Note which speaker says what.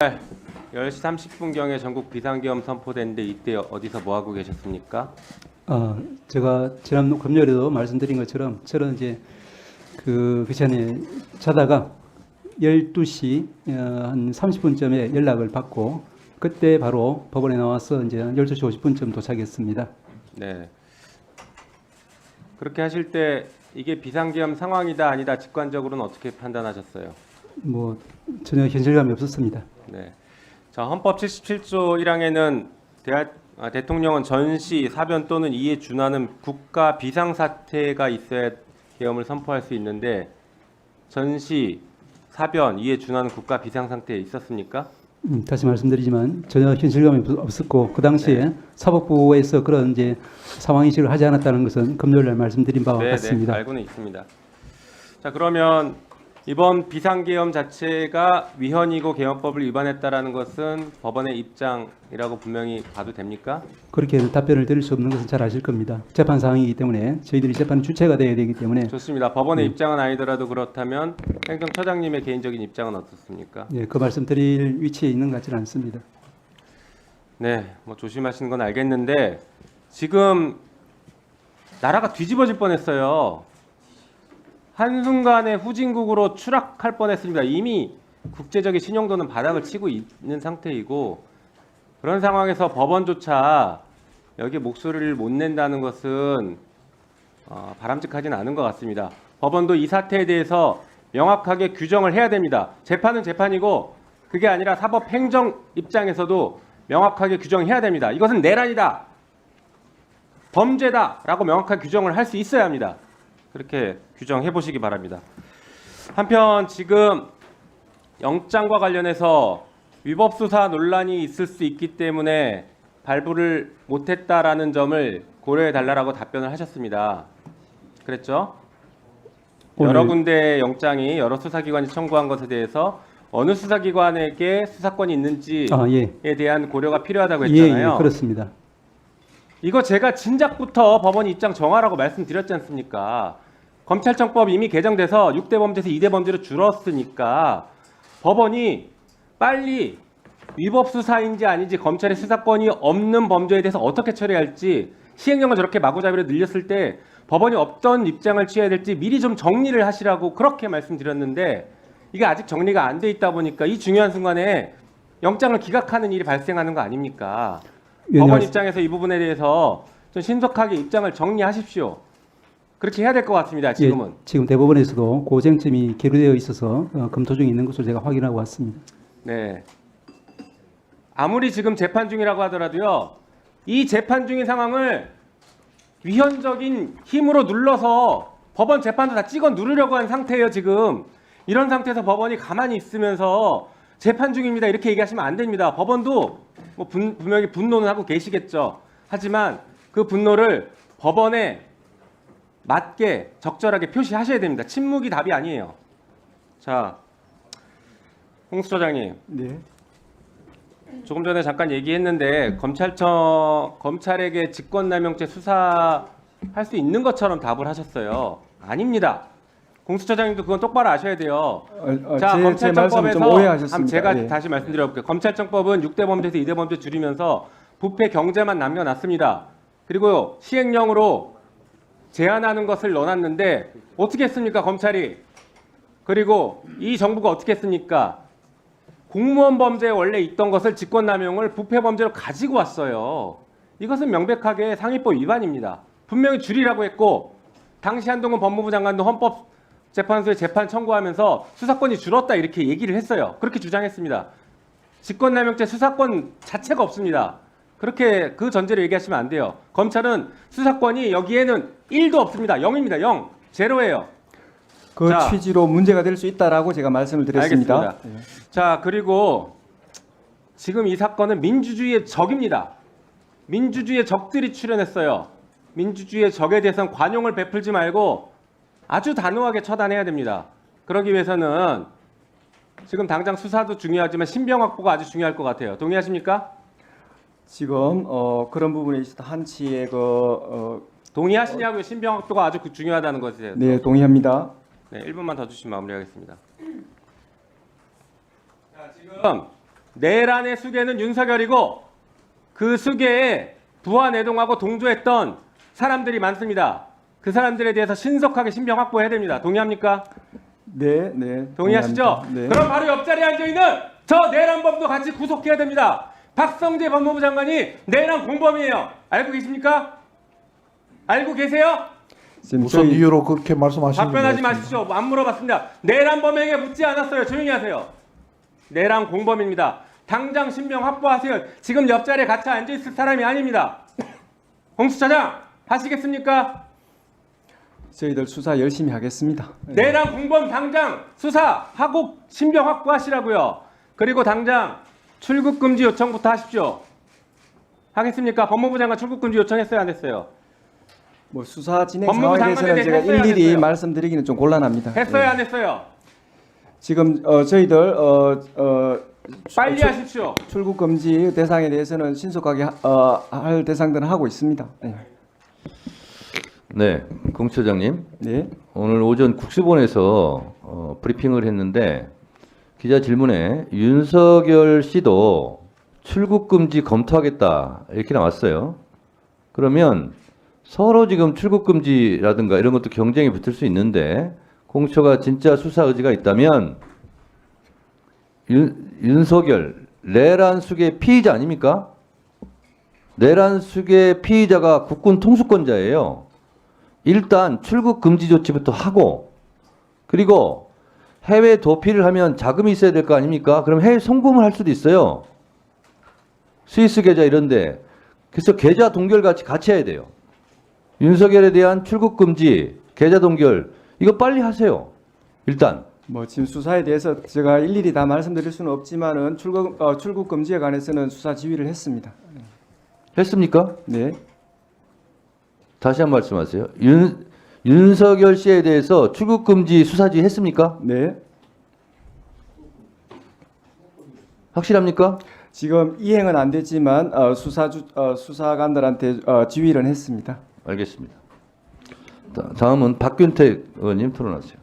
Speaker 1: 10시 30분경에 전국 비상계엄 선포됐는데 이때 어디서 뭐 하고 계셨습니까?
Speaker 2: 제가 지난 금요일에도 말씀드린 것처럼 저는 이제 그 전에 자다가 12시 한 30분쯤에 연락을 받고 그때 바로 법원에 나와서 이제 12시 50분쯤 도착했습니다.
Speaker 1: 네. 그렇게 하실 때 이게 비상계엄 상황이다 아니다 직관적으로는 어떻게 판단하셨어요?
Speaker 2: 뭐 전혀 현실감이 없었습니다.
Speaker 1: 네. 자, 헌법 77조 1항에는 대통령은 전시, 사변 또는 이에 준하는 국가 비상사태가 있어야 계엄을 선포할 수 있는데 전시, 사변, 이에 준하는 국가 비상상태에 있었습니까?
Speaker 2: 다시 말씀드리지만 전혀 현실감이 없었고 그 당시에
Speaker 1: 네.
Speaker 2: 사법부에서 그런 이제 상황 인식을 하지 않았다는 것은 금요일날 말씀드린 바와 같습니다.
Speaker 1: 네, 알고는 있습니다. 자, 그러면 이번 비상계엄 자체가 위헌이고 계엄법을 위반했다라는 것은 법원의 입장이라고 분명히 봐도 됩니까?
Speaker 2: 그렇게 답변을 드릴 수 없는 것은 잘 아실 겁니다. 재판 사항이기 때문에 저희들이 재판 주체가 되어야 되기 때문에.
Speaker 1: 좋습니다. 법원의 입장은 아니더라도 그렇다면 행정처장님의 개인적인 입장은 어떻습니까?
Speaker 2: 네, 그 말씀 드릴 위치에 있는 것 같지는 않습니다.
Speaker 1: 네, 뭐 조심하시는 건 알겠는데 지금 나라가 뒤집어질 뻔했어요. 한순간에 후진국으로 추락할 뻔했습니다. 이미 국제적인 신용도는 바닥을 치고 있는 상태이고 그런 상황에서 법원조차 여기에 목소리를 못 낸다는 것은 바람직하진 않은 것 같습니다. 법원도 이 사태에 대해서 명확하게 규정을 해야 됩니다. 재판은 재판이고 그게 아니라 사법행정 입장에서도 명확하게 규정해야 됩니다. 이것은 내란이다, 범죄다라고 명확하게 규정을 할 수 있어야 합니다. 그렇게 규정해 보시기 바랍니다. 한편 지금 영장과 관련해서 위법 수사 논란이 있을 수 있기 때문에 발부를 못했다라는 점을 고려해 달라고 답변을 하셨습니다. 그랬죠? 여러 군데 영장이 여러 수사기관이 청구한 것에 대해서 어느 수사기관에게 수사권이 있는지에 대한 고려가 필요하다고 했잖아요.
Speaker 2: 예, 그렇습니다.
Speaker 1: 이거 제가 진작부터 법원이 입장 정하라고 말씀드렸지 않습니까? 검찰청법 이미 개정돼서 6대 범죄에서 2대 범죄로 줄었으니까 법원이 빨리 위법 수사인지 아닌지 검찰의 수사권이 없는 범죄에 대해서 어떻게 처리할지 시행령을 저렇게 마구잡이로 늘렸을 때 법원이 어떤 입장을 취해야 될지 미리 좀 정리를 하시라고 그렇게 말씀드렸는데 이게 아직 정리가 안 돼 있다 보니까 이 중요한 순간에 영장을 기각하는 일이 발생하는 거 아닙니까? 법원 입장에서 이 부분에 대해서 좀 신속하게 입장을 정리하십시오. 그렇게 해야 될 것 같습니다. 지금은.
Speaker 2: 예, 지금 대법원에서도 고쟁점이 계류되어 있어서 검토 중에 있는 것으로 제가 확인하고 왔습니다.
Speaker 1: 네. 아무리 지금 재판 중이라고 하더라도요. 이 재판 중인 상황을 위헌적인 힘으로 눌러서 법원 재판도 다 찍어 누르려고 한 상태예요. 지금. 이런 상태에서 법원이 가만히 있으면서 재판 중입니다. 이렇게 얘기하시면 안 됩니다. 법원도 뭐 분명히 분노는 하고 계시겠죠. 하지만 그 분노를 법원에 맞게 적절하게 표시하셔야 됩니다. 침묵이 답이 아니에요. 자, 홍수처장님.
Speaker 2: 네.
Speaker 1: 조금 전에 잠깐 얘기했는데 검찰에게 직권남용죄 수사할 수 있는 것처럼 답을 하셨어요. 아닙니다. 공수처장님도 그건 똑바로 아셔야 돼요. 자, 검찰청법에서 제가 다시 말씀드려볼게요. 검찰청법은 6대 범죄에서 2대 범죄 줄이면서 부패 경제만 남겨놨습니다. 그리고 시행령으로 제한하는 것을 넣어놨는데 어떻게 했습니까, 검찰이? 그리고 이 정부가 어떻게 했습니까? 공무원 범죄에 원래 있던 것을 직권남용을 부패 범죄로 가지고 왔어요. 이것은 명백하게 상위법 위반입니다. 분명히 줄이라고 했고 당시 한동훈 법무부 장관도 헌법재판소에 재판 청구하면서 수사권이 줄었다 이렇게 얘기를 했어요. 그렇게 주장했습니다. 직권남용죄 수사권 자체가 없습니다. 그렇게 그 전제로 얘기하시면 안 돼요. 검찰은 수사권이 여기에는 1도 없습니다. 0입니다. 0. 제로예요.
Speaker 3: 그 취지로 문제가 될 수 있다라고 제가 말씀을 드렸습니다.
Speaker 1: 알겠습니다. 자, 그리고 지금 이 사건은 민주주의의 적입니다. 민주주의의 적들이 출연했어요. 민주주의의 적에 대해서는 관용을 베풀지 말고 아주 단호하게 처단해야 됩니다. 그러기 위해서는 지금 당장 수사도 중요하지만 신병 확보가 아주 중요할 것 같아요. 동의하십니까?
Speaker 3: 지금 그런 부분에 있어서 한치의
Speaker 1: 동의하시냐고요? 신병 확보가 아주 중요하다는 것이에요.
Speaker 3: 네, 동의합니다.
Speaker 1: 네, 1분만 더 주시면 마무리하겠습니다. 자, 지금 내란의 수괴는 윤석열이고 그 수괴에 부하내동하고 동조했던 사람들이 많습니다. 그 사람들에 대해서 신속하게 신병 확보해야 됩니다. 동의합니까?
Speaker 3: 네, 네.
Speaker 1: 동의하시죠?
Speaker 3: 동의합니다. 네.
Speaker 1: 그럼 바로 옆자리에 앉아있는 저 내란범도 같이 구속해야 됩니다. 박성재 법무부 장관이 내란 공범이에요. 알고 계십니까? 알고 계세요?
Speaker 3: 지금
Speaker 4: 무슨
Speaker 3: 저희
Speaker 4: 이유로 그렇게 말씀하시는
Speaker 1: 답변하지
Speaker 4: 것
Speaker 1: 마십시오. 안 물어봤습니다. 내란범에게 묻지 않았어요. 조용히 하세요. 내란 공범입니다. 당장 신병 확보하세요. 지금 옆자리에 같이 앉아있을 사람이 아닙니다. 공수처장 하시겠습니까?
Speaker 3: 저희들 수사 열심히 하겠습니다. 네.
Speaker 1: 내란 공범 당장 수사하고 신병 확보하시라고요. 그리고 당장 출국 금지 요청부터 하십시오. 하겠습니까? 법무부 장관 출국 금지 요청했어요, 안 했어요?
Speaker 3: 뭐 수사 진행
Speaker 1: 법무부
Speaker 3: 상황에
Speaker 1: 장관에
Speaker 3: 대해서는 제가
Speaker 1: 대해서 했어요, 안
Speaker 3: 일일이
Speaker 1: 했어요?
Speaker 3: 말씀드리기는 좀 곤란합니다.
Speaker 1: 했어요,
Speaker 3: 네.
Speaker 1: 안 했어요?
Speaker 3: 지금 저희들
Speaker 1: 빨리 하십시오.
Speaker 3: 출국 금지 대상에 대해서는 신속하게 할 대상들은 하고 있습니다. 네.
Speaker 5: 네, 공처장님.
Speaker 3: 네.
Speaker 5: 오늘 오전 국수본에서 브리핑을 했는데 기자 질문에 윤석열 씨도 출국 금지 검토하겠다 이렇게 나왔어요. 그러면 서로 지금 출국 금지라든가 이런 것도 경쟁이 붙을 수 있는데 공처가 진짜 수사 의지가 있다면 윤석열 내란 수괴 피의자 아닙니까? 내란 수괴 피의자가 국군 통수권자예요. 일단 출국 금지 조치부터 하고 그리고 해외 도피를 하면 자금이 있어야 될 거 아닙니까? 그럼 해외 송금을 할 수도 있어요. 스위스 계좌 이런데. 그래서 계좌 동결 같이 해야 돼요. 윤석열에 대한 출국 금지, 계좌 동결 이거 빨리 하세요. 일단.
Speaker 3: 뭐 지금 수사에 대해서 제가 일일이 다 말씀드릴 수는 없지만은 출국 금지에 관해서는 수사 지휘를 했습니다.
Speaker 5: 했습니까?
Speaker 3: 네.
Speaker 5: 다시 한 번 말씀하세요. 윤석열 씨에 대해서 출국 금지 수사지 했습니까?
Speaker 3: 네.
Speaker 5: 확실합니까?
Speaker 3: 지금 이행은 안 됐지만 수사관들한테 지휘를 했습니다.
Speaker 5: 알겠습니다. 다음은 박균택 의원님 토론하세요.